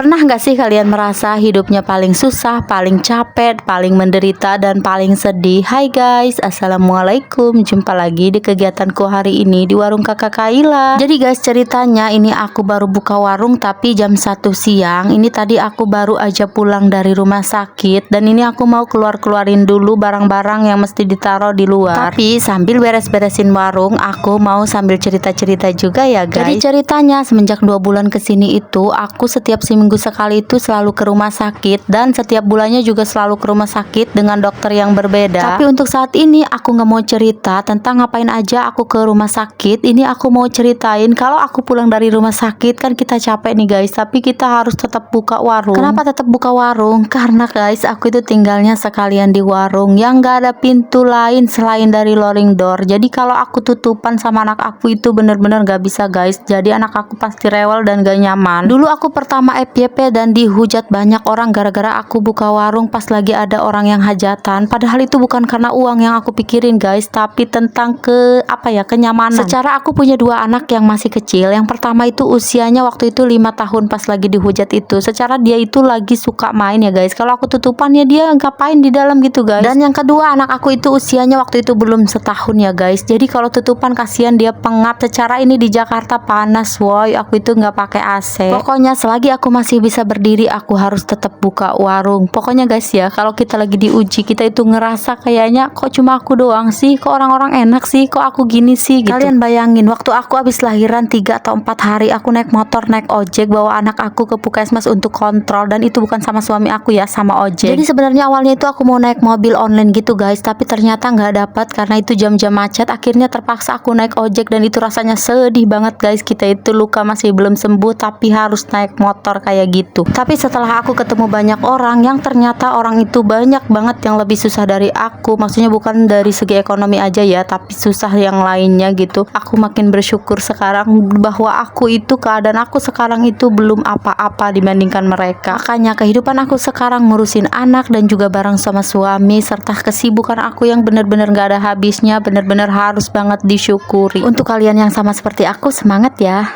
Pernah nggak sih kalian merasa hidupnya paling susah, paling capek, paling menderita, dan paling sedih? Hai guys, assalamualaikum. Jumpa lagi di kegiatanku hari ini di warung kakak Kaila. Jadi guys, ceritanya ini aku baru buka warung tapi jam 1 siang. Ini tadi aku baru aja pulang dari rumah sakit. Dan ini aku mau keluarin dulu barang-barang yang mesti ditaruh di luar. Tapi sambil beres-beresin warung, aku mau sambil cerita-cerita juga ya guys. Jadi ceritanya semenjak 2 bulan kesini itu aku setiap seminggu sekali itu selalu ke rumah sakit, dan setiap bulannya juga selalu ke rumah sakit dengan dokter yang berbeda. Tapi untuk saat ini aku nggak mau cerita tentang ngapain aja aku ke rumah sakit. Ini aku mau ceritain kalau aku pulang dari rumah sakit kan kita capek nih guys, tapi kita harus tetap buka warung. Kenapa tetap buka warung? Karena guys, aku itu tinggalnya sekalian di warung yang nggak ada pintu lain selain dari loading door. Jadi kalau aku tutupan sama anak aku itu bener-bener nggak bisa guys. Jadi anak aku pasti rewel dan gak nyaman. Dulu aku pertama FYP dan dihujat banyak orang gara-gara aku buka warung pas lagi ada orang yang hajatan. Padahal itu bukan karena uang yang aku pikirin guys, tapi tentang kenyamanan. Secara aku punya 2 anak yang masih kecil. Yang pertama itu usianya waktu itu 5 tahun pas lagi dihujat itu. Secara dia itu lagi suka main ya guys. Kalau aku tutupan ya dia ngapain di dalam gitu guys. Dan yang kedua anak aku itu usianya waktu itu belum setahun ya guys. Jadi kalau tutupan kasihan dia pengap. Secara ini di Jakarta panas woi, aku itu nggak pakai AC. Pokoknya selagi aku masih bisa berdiri, aku harus tetap buka warung. Pokoknya guys ya, kalau kita lagi diuji, kita itu ngerasa kayaknya kok cuma aku doang sih, kok orang-orang enak sih, kok aku gini sih gitu. Kalian bayangin waktu aku habis lahiran 3 atau 4 hari, aku naik motor, naik ojek, bawa anak aku ke puskesmas untuk kontrol, dan itu bukan sama suami aku ya, sama ojek. Jadi sebenarnya awalnya itu aku mau naik mobil online gitu guys, tapi ternyata nggak dapat karena itu jam-jam macet. Akhirnya terpaksa aku naik ojek, dan itu rasanya sedih banget guys. Kita itu luka masih belum sembuh tapi harus naik motor kayak gitu. Tapi setelah aku ketemu banyak orang yang ternyata orang itu banyak banget yang lebih susah dari aku, maksudnya bukan dari segi ekonomi aja ya, tapi susah yang lainnya gitu. Aku makin bersyukur sekarang bahwa aku itu, keadaan aku sekarang itu belum apa-apa dibandingkan mereka. Makanya kehidupan aku sekarang ngurusin anak dan juga bareng sama suami, serta kesibukan aku yang bener-bener gak ada habisnya, bener-bener harus banget disyukuri. Untuk kalian yang sama seperti aku, semangat ya.